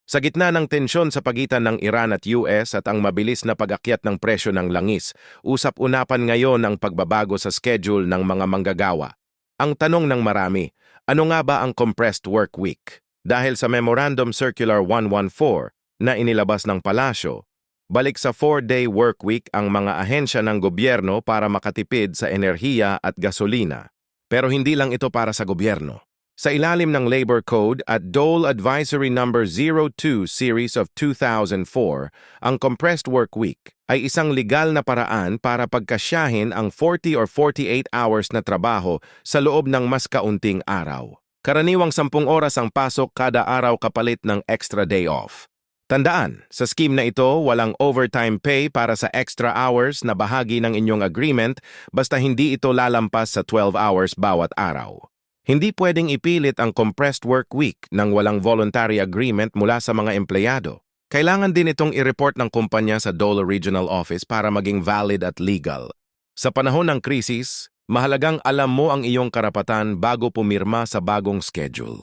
Sa gitna ng tensyon sa pagitan ng Iran at US at ang mabilis na pag-akyat ng presyo ng langis, usap-unapan ngayon ang pagbabago sa schedule ng mga manggagawa. Ang tanong ng marami, ano nga ba ang compressed work week? Dahil sa Memorandum Circular 114 na inilabas ng palasyo, balik sa 4-day work week ang mga ahensya ng gobyerno para makatipid sa enerhiya at gasolina. Pero hindi lang ito para sa gobyerno. Sa ilalim ng Labor Code at Dole Advisory Number 02 Series of 2004, ang compressed work week ay isang legal na paraan para pagkasyahin ang 40 or 48 hours na trabaho sa loob ng mas kaunting araw. Karaniwang 10 oras ang pasok kada araw kapalit ng extra day off. Tandaan, sa scheme na ito, walang overtime pay para sa extra hours na bahagi ng inyong agreement basta hindi ito lalampas sa 12 hours bawat araw. Hindi pwedeng ipilit ang compressed work week nang walang voluntary agreement mula sa mga empleyado. Kailangan din itong i-report ng kumpanya sa Dole Regional Office para maging valid at legal. Sa panahon ng krisis, mahalagang alam mo ang iyong karapatan bago pumirma sa bagong schedule.